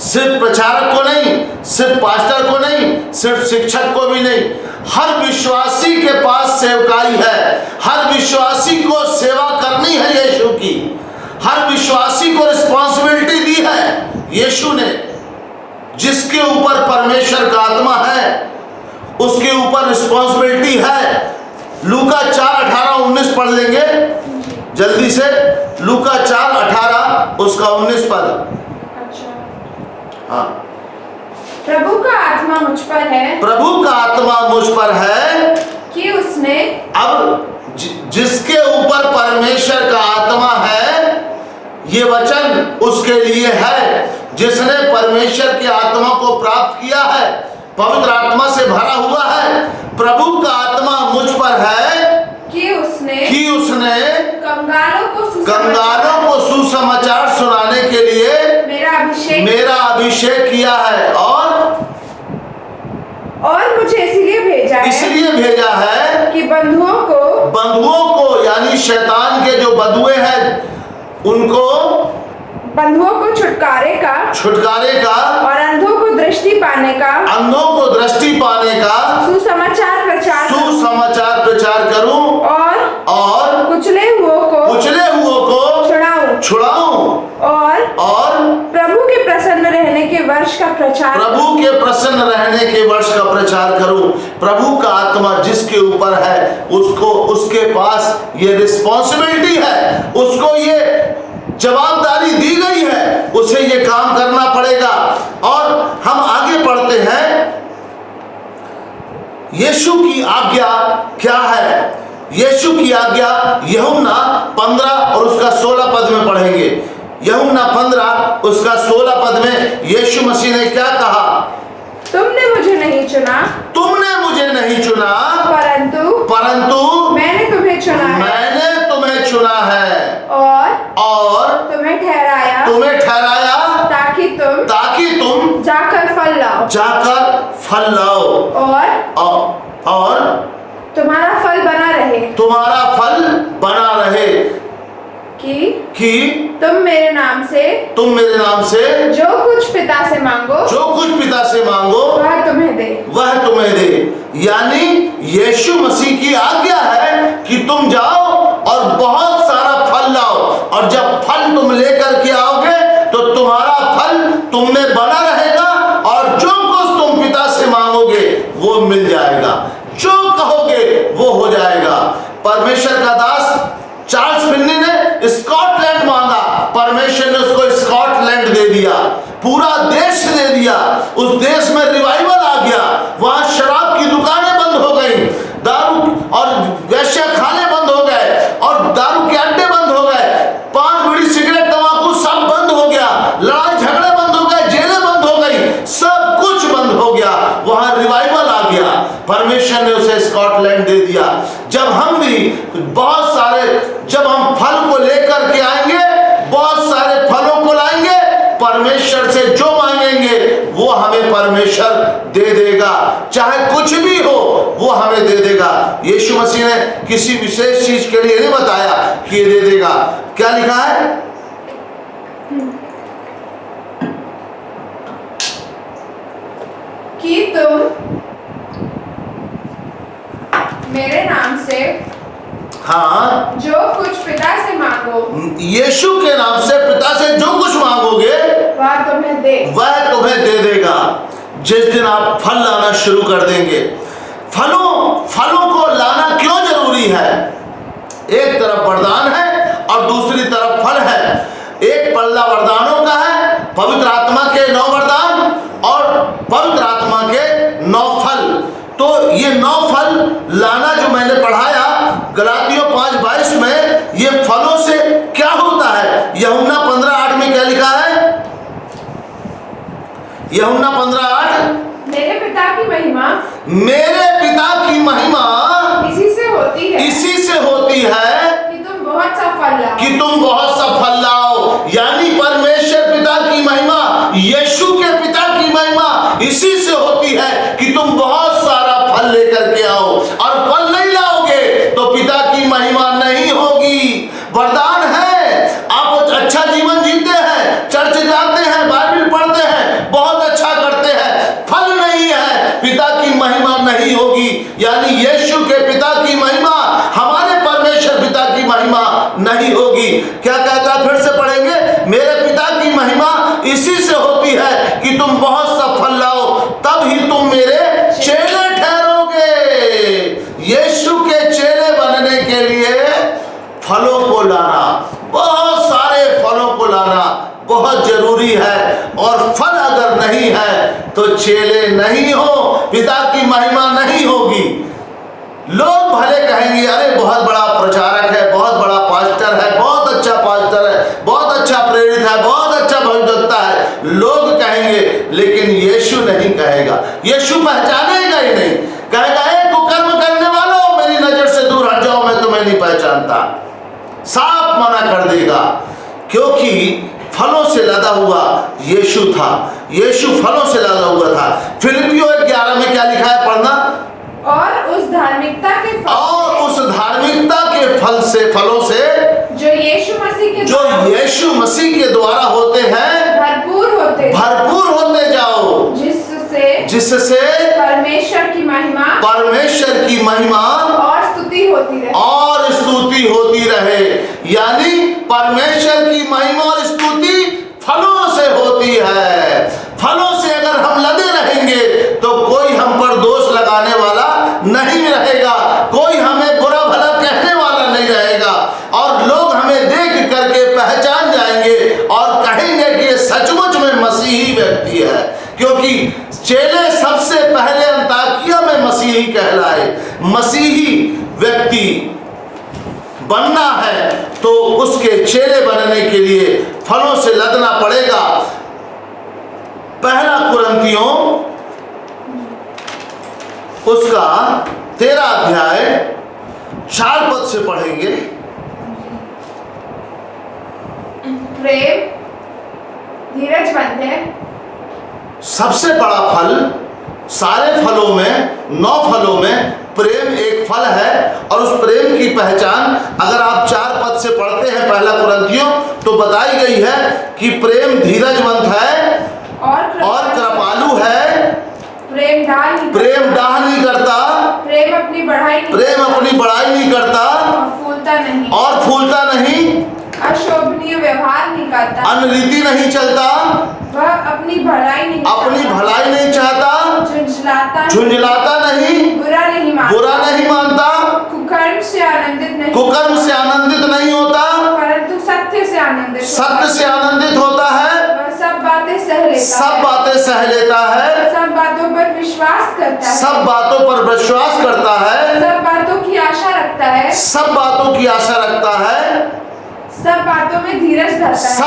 सिर्फ प्रचारक को नहीं, सिर्फ पास्टर को नहीं, सिर्फ शिक्षक को भी नहीं, हर विश्वासी के पास सेवकाई है। हर विश्वासी को सेवा करनी है यीशु की। हर विश्वासी को रिस्पॉन्सिबिलिटी दी है यीशु ने। जिसके ऊपर परमेश्वर का आत्मा है उसके ऊपर रिस्पॉन्सिबिलिटी है। लूका 4:18-19 पढ़ लेंगे जल्दी से। लूका 4:18 उसका 19 पद। हाँ। प्रभु का आत्मा मुझ पर है। प्रभु का आत्मा मुझ पर है कि उसने, अब जिसके ऊपर परमेश्वर का आत्मा है, ये वचन उसके लिए है जिसने परमेश्वर की आत्मा को प्राप्त किया है, पवित्र आत्मा से भरा हुआ है। प्रभु का आत्मा मुझ पर है कि उसने कंगालों को सुसमाचार सुनाने के लिए मेरा अभिषेक किया है। और मुझे इसलिए भेजा है कि बंधुओं को यानी शैतान के जो बंधुए हैं उनको, बंधुओं को छुटकारे का और अंधों को दृष्टि पाने का सुसमाचार प्रचार करूं और कुचले हुओं को छुड़ाऊं और प्रभु के प्रसन्न रहने के वर्ष का प्रचार करूं। प्रभु का आत्मा जिसके ऊपर है उसके पास ये रिस्पॉन्सिबिलिटी है, उसको ये जवाबदारी दी गई है, उसे ये काम करना पड़ेगा। और हम आगे पढ़ते हैं, यीशु की आज्ञा क्या है? यीशु की आज्ञा यूहन्ना 15 और उसका 16 पद में पढ़ेंगे। यूहन्ना 15 उसका 16 पद में यीशु मसीह ने क्या कहा? तुमने मुझे नहीं चुना परंतु मैंने तुम्हें चुना है और तुम्हें ठहराया ताकि तुम जाकर फल लाओ और तुम्हारा फल बना रहे कि तुम मेरे नाम से जो कुछ पिता से मांगो वह तुम्हें दे। यानी यीशु मसीह की आज्ञा है कि तुम जाओ और बहुत सारा फल लाओ, और जब फल तुम लेकर के आओगे तो तुम्हारा फल तुम में बना रहेगा और जो कुछ तुम पिता से मांगोगे वो मिल जाएगा, जो कहोगे वो हो जाएगा। परमेश्वर का दास चार्ल्स फिन्नी ने स्कॉटलैंड मांगा, परमेश्वर ने उसको स्कॉटलैंड दे दिया, पूरा देश दे दिया। उस देश में रिवाइवल आ गया, वहां शराब की दुकानें बंद हो गई, दारू और वेश्याखाने बंद हो गए और दारू के अड्डे बंद हो गए, पान बीड़ी सिगरेट तंबाकू सब बंद हो गया, लड़ाई झगड़े बंद हो गए, जेलें बंद हो गई, सब कुछ बंद हो गया, वहां रिवाइवल आ गया। परमेश्वर ने उसे स्कॉटलैंड दे दिया। जब हम भी जब हम फल को लेकर के आएंगे, बहुत सारे फलों को लाएंगे, परमेश्वर से जो मांगेंगे वो हमें परमेश्वर दे देगा, चाहे कुछ भी हो वो हमें दे देगा। यीशु मसीह ने किसी विशेष चीज के लिए नहीं बताया कि ये दे देगा। क्या लिखा है? कि तुम मेरे नाम से हाँ, जो कुछ पिता से मांगो, यीशु के नाम से पिता से जो कुछ मांगोगे वह तुम्हें दे देगा। जिस दिन आप फल लाना शुरू कर देंगे। फलों को लाना क्यों जरूरी है? एक तरफ वरदान है और दूसरी तरफ फल है। एक पल्ला वरदानों का है, पवित्र आत्मा के 9 वरदान और पवित्र आत्मा के 9 फल। तो ये 9 फल लाना जो मैंने पढ़ाया गलातियों 5:22 में, ये फलों से क्या होता है? यूहन्ना 15:8 में क्या लिखा है? यूहन्ना 15:8, मेरे पिता की महिमा इसी से होती है कि तुम बहुत सा फल यीशु के पिता की महिमा इसी से होती है कि तुम बहुत सारा फल लेकर के आओ, और फल नहीं लाओगे तो पिता की महिमा नहीं होगी। वरदान है, आप अच्छा जीवन जीते हैं, चर्च जाते हैं, बाइबल पढ़ते हैं, बहुत अच्छा करते हैं, फल नहीं है, पिता की महिमा नहीं होगी। यानी यीशु के पिता की महिमा हमारे परमेश्वर पिता की महिमा नहीं होगी। क्या कहता है, फिर से पढ़ेंगे, मेरे पिता की महिमा इसी से होती है कि तुम बहुत सा फल लाओ, तब ही तुम मेरे चेले ठहरोगे। यीशु के चेले बनने के लिए फलों को लाना, बहुत सारे फलों को लाना बहुत जरूरी है, और फल अगर नहीं है तो चेले नहीं हो, पिता की महिमा नहीं होगी। लोग भले कहेंगे, अरे बहुत बड़ा प्रचारक है, बहुत बड़ा पास्टर है, बहुत अच्छा पास्टर है, बहुत अच्छा प्रेरित है, बहुत अच्छा भविष्यवक्ता है, लोग कहेंगे, लेकिन यीशु नहीं कहेगा। यीशु पहचानेगा ही नहीं, कहेगा ए कुकर्म करने वालों, मेरी नजर से दूर हट जाओ, मैं तुम्हें नहीं पहचानता। साफ मना कर देगा, क्योंकि फलों से लदा हुआ यीशु था। यीशु फलों से लदा हुआ था। फिलिपियों 11 में क्या लिखा है, पढ़ना। और उस धार्मिकता के फल, और उस धार्मिकता के फलों से जो यीशु मसीह के द्वारा होते हैं, भरपूर होते जाओ, जिससे परमेश्वर की महिमा और स्तुति होती रहे। यानी परमेश्वर की महिमा और स्तुति फलों से होती है। फलों से अगर हम लदे रहेंगे तो कोई हम पर दोष लगाने वाला नहीं रहेगा, कोई हमें बुरा भला कहने वाला नहीं रहेगा, और लोग हमें देख करके पहचान जाएंगे और कहेंगे कि ये सचमुच में मसीही व्यक्ति है। क्योंकि चेले सबसे पहले अंताकिया में मसीही कहलाए। मसीही व्यक्ति बनना है तो उसके चेले बनने के लिए फलों से लदना पड़ेगा। पहला कुरिन्थियों उसका 13 अध्याय 4 पद से पढ़ेंगे। प्रेम धीरजवंत है। सबसे बड़ा फल, सारे फलों में 9 फलों में प्रेम एक फल है, और उस प्रेम की पहचान अगर आप 4 पद से पढ़ते हैं पहला कुरिन्थियों, तो बताई गई है कि प्रेम धीरजवंत है और कृपालु है, प्रेम डाह नहीं करता, प्रेम अपनी बढ़ाई नहीं करता, और फूलता नहीं, अशोभनीय व्यवहार नहीं करता, अनरीति नहीं चलता, वह अपनी भलाई नहीं चाहता, झुंझलाता नहीं, बुरा नहीं मानता, कुकर्म से आनंदित नहीं होता, परंतु सत्य से आनंदित होता है, वह सब बातें सह लेता है, सब बातों पर विश्वास करता है, सब बातों की आशा रखता है, सब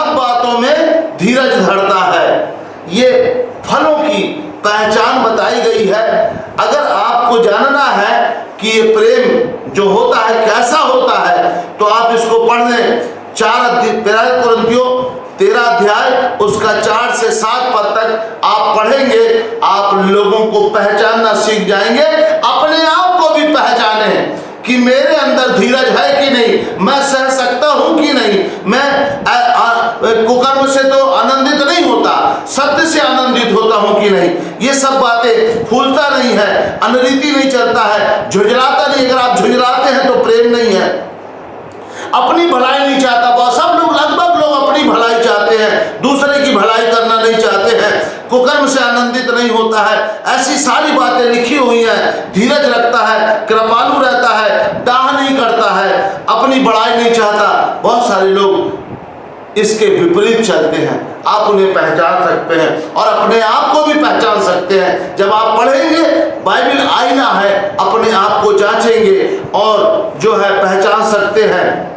बातों में धीरज धरता है। ये फलों की पहचान बताई गई है। अगर आपको जानना है कि ये प्रेम जो होता है कैसा होता है, तो आप इसको पढ़ लें। 4 कुरिन्थियों 13 अध्याय उसका 4 से 7 पद तक आप पढ़ेंगे, आप लोगों को पहचानना सीख जाएंगे। अपने आप को भी पहचाने कि मेरे अंदर धीरज है कि नहीं, मैं सह सकता हूं कि नहीं, मैं कुकर्म से तो आनंदित नहीं होता, सत्य से आनंदित होता हूं कि नहीं। ये सब बातें, फूलता नहीं है, अनरीति नहीं चलता है, झुंझलाता नहीं। अगर आप झुंझलाते हैं तो प्रेम नहीं है। अपनी भलाई नहीं चाहता, बहुत सब लोग, लगभग लोग अपनी भलाई चाहते हैं, दूसरे की भलाई करना नहीं चाहते हैं, कुकर्म से आनंदित नहीं होता है। ऐसी सारी बातें लिखी हुई हैं। धीरज रखता है, कृपालु रहता है, डाह नहीं करता है, अपनी बड़ाई नहीं चाहता। बहुत सारे लोग इसके विपरीत चलते हैं। आप उन्हें पहचान सकते हैं और अपने आप को भी पहचान सकते हैं। जब आप पढ़ेंगे, बाइबल आईना है, अपने आप को जांचेंगे और जो है पहचान सकते हैं।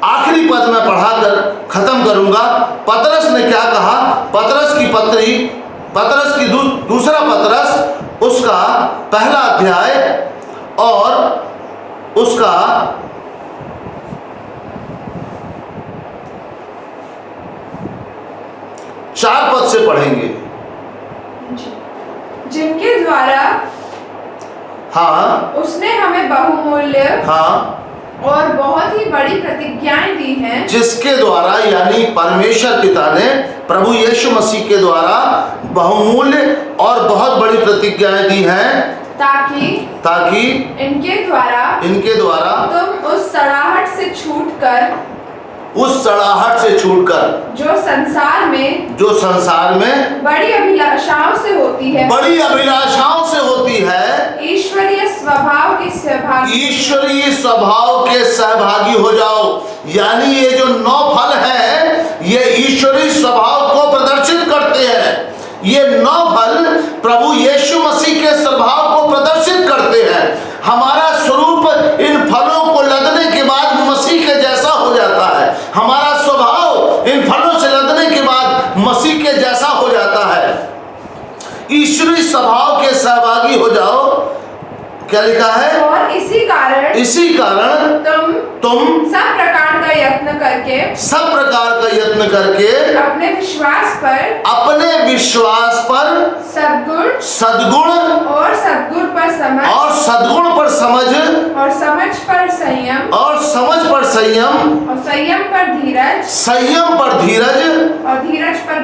आखिरी पद में पढ़ाकर खत्म करूंगा। पतरस ने क्या कहा? पतरस की दूसरा पतरस उसका 1 अध्याय और उसका 8 4 पद से पढ़ेंगे। जिनके द्वारा हाँ उसने हमें बहुमूल्य हाँ और बहुत ही बड़ी प्रतिज्ञाएं दी हैं, जिसके द्वारा यानी परमेश्वर पिता ने प्रभु यीशु मसीह के द्वारा बहुमूल्य और बहुत बड़ी प्रतिज्ञाएं दी हैं, ताकि इनके द्वारा तुम उस सड़ाहट से छूटकर जो संसार में बड़ी अभिलाषाओं से होती है ईश्वरीय स्वभाव के सहभागी हो जाओ। यानी ये जो 9 फल है ये ईश्वरीय स्वभाव को प्रदर्शित करते हैं। ये 9 फल प्रभु यीशु मसीह के स्वभाव को प्रदर्शित करते हैं। हमारा स्वरूप इन फलों को लदने के बाद मसीह के जैसा हो जाता है। हमारा स्वभाव इन फलों से लदने के बाद मसीह के जैसा हो जाता है। ईश्वरीय स्वभाव के सहभागी हो जाओ। क्या लिखा है? और इसी कारण तुम सब प्रकार का यत्न करके अपने विश्वास पर सद्गुण और सद्गुण पर समझ और समझ पर संयम और संयम पर धीरज और धीरज पर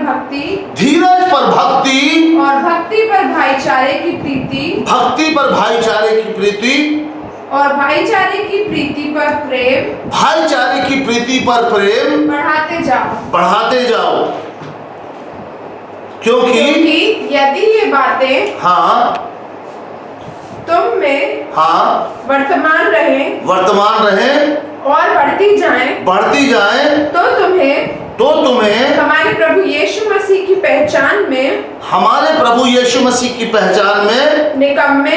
भक्ति और भक्ति पर भाईचारे की प्रीति और भाईचारे की प्रीति पर प्रेम बढ़ाते जाओ। क्योंकि यदि ये बातें तुम में वर्तमान रहे और बढ़ती जाएं तो तुम्हें हमारे प्रभु यीशु मसीह की पहचान में निकम्मे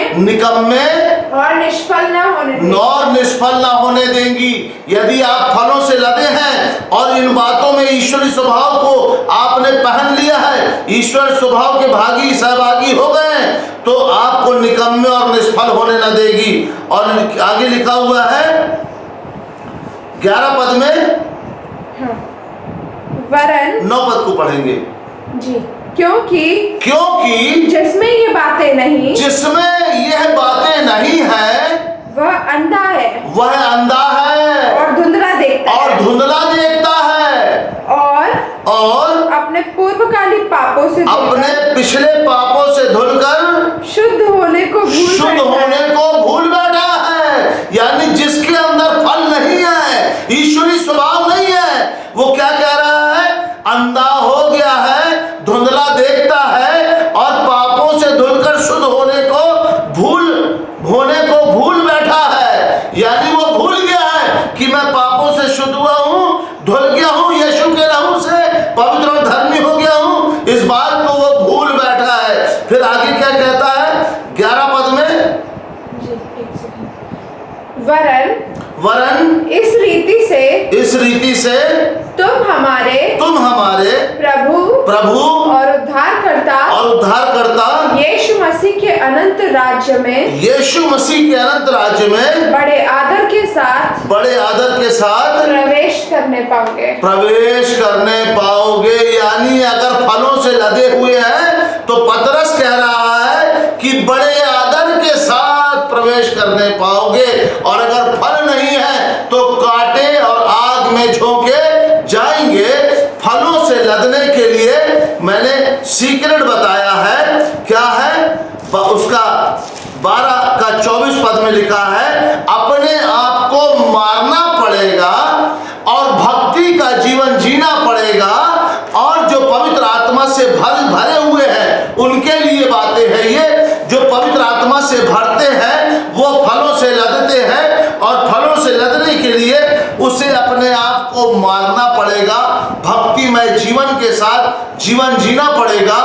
और निष्फल ना होने देंगी। यदि आप फलों से लदे हैं और इन बातों में ईश्वरी स्वभाव को आपने पहन लिया है, ईश्वर स्वभाव के सहभागी हो गए, तो आपको निकम्मे और निष्फल होने न देगी। और आगे लिखा हुआ है 11 पद में, वरन 9 पद को पढ़ेंगे जी। क्योंकि जिसमें यह बातें नहीं है वह अंधा है और धुंधला देखता है और अपने पूर्वकालिक पापों से पिछले पापों से धुलकर शुद्ध होने को भूल बैठा है। यानी जिसके अंदर फल नहीं है, ईश्वरी स्वभाव नहीं है, वो क्या कह रहा है? अंधा हो गया है, धुंधला देखता है और पापों से धुलकर शुद्ध होने को भूल बैठा है। यानी वो भूल गया है कि मैं पापों से शुद्ध हुआ हूँ, धुल गया हूँ, यीशु के लहू से पवित्र और धर्मी हो गया हूँ। इस बात को वो भूल बैठा है। फिर आगे क्या कहता है 11 पद में? वरन इस रीति से तुम हमारे प्रभु और उद्धारकर्ता यीशु मसीह के अनंत राज्य में बड़े आदर के साथ प्रवेश करने पाओगे। यानी अगर फलों से लदे हुए हैं तो पतरस कह रहा है कि बड़े आदर के साथ प्रवेश करने पाओगे, और अगर फल नहीं है तो कांटे और आग में झोंके जाएंगे। फलों से लदने के लिए मैंने सीक्रेट बताया है। क्या है? उसका 12 का 24 पद में लिखा है, अपने आप को मारना पड़ेगा और भक्ति का जीवन जीना पड़ेगा, और जो पवित्र आत्मा से भरे हुए हैं उनके लिए बातें हैं ये। जो पवित्र आत्मा से भरते हैं वो फलों से लदते हैं, और फलों से लदने के लिए उसे अपने आप को मारना पड़ेगा, भक्तिमय जीवन के साथ जीवन जीना पड़ेगा,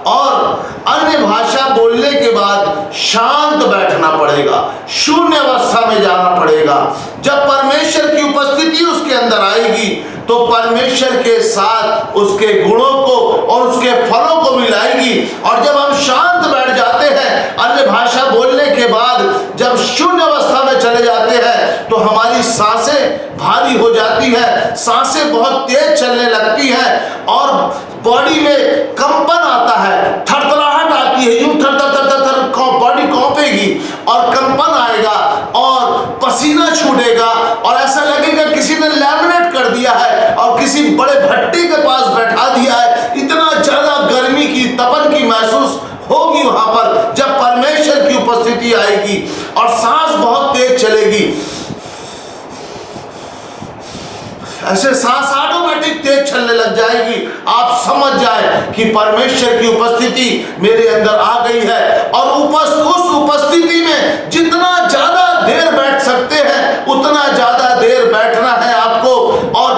और अन्य भाषा बोलने के बाद शांत बैठना पड़ेगा, शून्य अवस्था में जाना पड़ेगा। जब परमेश्वर की उपस्थिति उसके अंदर आएगी तो परमेश्वर के साथ उसके गुणों को और उसके फलों को मिलाएगी। और जब हम शांत बैठ जाते हैं, अन्य भाषा बोलने के बाद जब शून्य अवस्था में चले जाते हैं, तो हमारी सांसें भारी हो जाती है, सांसें बहुत तेज चलने लगती हैं, और बॉडी में कंपन आता है, थरथराहट आती है, यूं थर थर थर थर बॉडी कांपेगी और कंपन आएगा और पसीना छूटेगा और ऐसा लगेगा किसी ने लैमिनेट कर दिया है और किसी बड़े भट्टे के पास बैठा दिया है। इतना ज्यादा गर्मी की, तपन की महसूस होगी वहां पर जब परमेश्वर की उपस्थिति आएगी और सांस बहुत तेज चलेगी। ऐसे सांस ऑटोमेटिक तेज चलने लग जाएगी। आप समझ जाए कि परमेश्वर की उपस्थिति मेरे अंदर आ गई है। और उस उपस्थिति में जितना ज्यादा देर बैठ सकते हैं उतना ज्यादा देर बैठना है आपको और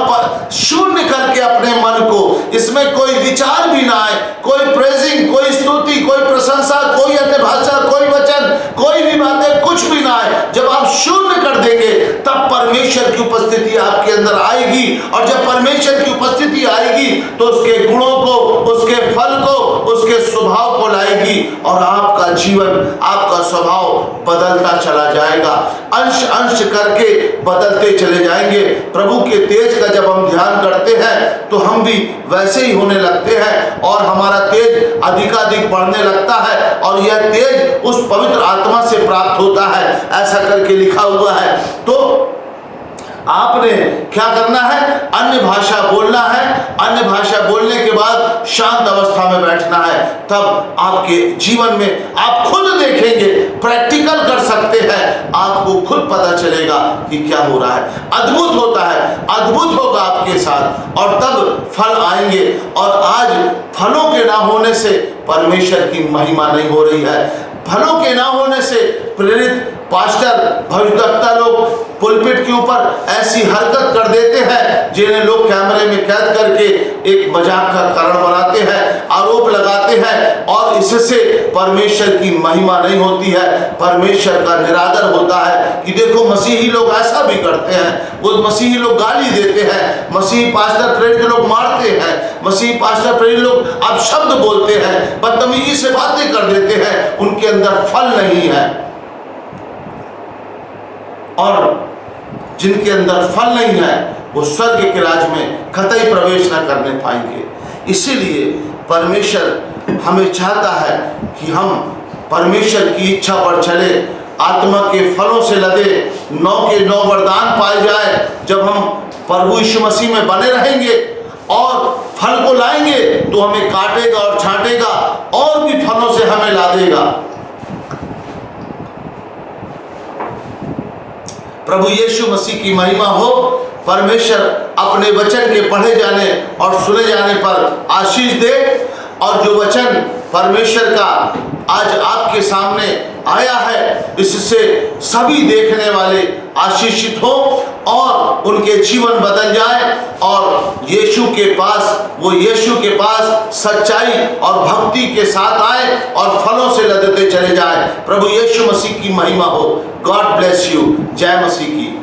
शून्य करके अपने मन को, इसमें कोई विचार भी ना आए, कोई प्रेजिंग, कोई स्तुति, कोई प्रशंसा, कोई अन्य भाषा, कोई वचन, कोई भी बातें, कुछ भी ना आए। जब आप शून्य कर देंगे तब परमेश्वर की उपस्थिति आपके अंदर आएगी और जब परमेश्वर की उपस्थिति आएगी तो उसके गुणों को, उसके फल को, उसके स्वभाव को लाएगी और आपका जीवन, आपका स्वभाव बदलता चला जाएगा। अंश अंश करके बदलते चले जाएंगे। प्रभु के तेज का जब हम ध्यान करते हैं तो हम भी वैसे ही होने लगते हैं और हमारा तेज अधिकाधिक बढ़ने लगता है और यह तेज उस पवित्र आत्मा से प्राप्त होता है, ऐसा करके लिखा हुआ है। तो आपने क्या करना है? अन्य भाषा बोलना है। अन्य भाषा बोलने के बाद शांत अवस्था में बैठना है। तब आपके जीवन में आप खुद देखेंगे, प्रैक्टिकल कर सकते हैं, आपको खुद पता चलेगा कि क्या हो रहा है। अद्भुत होता है, अद्भुत होगा आपके साथ और तब फल आएंगे। और आज फलों के ना होने से परमेश्वर की महिमा नहीं हो रही है। फलों के ना होने से प्रेरित पास्टर, भविष्यवक्ता लोग पुलपिट के ऊपर ऐसी हरकत कर देते हैं जिन्हें लोग कैमरे में कैद करके एक मजाक का कारण बनाते हैं, आरोप लगाते हैं और इससे परमेश्वर की महिमा नहीं होती है, परमेश्वर का निरादर होता है। कि देखो मसीही लोग ऐसा भी करते हैं, वो मसीही लोग गाली देते हैं, मसीही पास्टर प्रेरित लोग मारते हैं, मसीही पास्टर प्रेरित लोग अपशब्द बोलते हैं, बदतमीजी से बातें कर देते हैं, उनके अंदर फल नहीं है। और जिनके अंदर फल नहीं है वो स्वर्ग के राज में कतई प्रवेश न करने पाएंगे। इसीलिए परमेश्वर हमें चाहता है कि हम परमेश्वर की इच्छा पर चले, आत्मा के फलों से लदे, 9 के 9 वरदान पाए जाए। जब हम प्रभु यीशु मसीह में बने रहेंगे और फल को लाएंगे तो हमें काटेगा और छांटेगा और भी फलों से हमें ला देगा। प्रभु यीशु मसीह की महिमा हो। परमेश्वर अपने वचन के पढ़े जाने और सुने जाने पर आशीष दे और जो वचन परमेश्वर का आज आपके सामने आया है इससे सभी देखने वाले आशीषित हो और उनके जीवन बदल जाए और यीशु के पास सच्चाई और भक्ति के साथ आए और फलों से लदते चले जाए। प्रभु यीशु मसीह की महिमा हो। God bless you. जय मसीह की।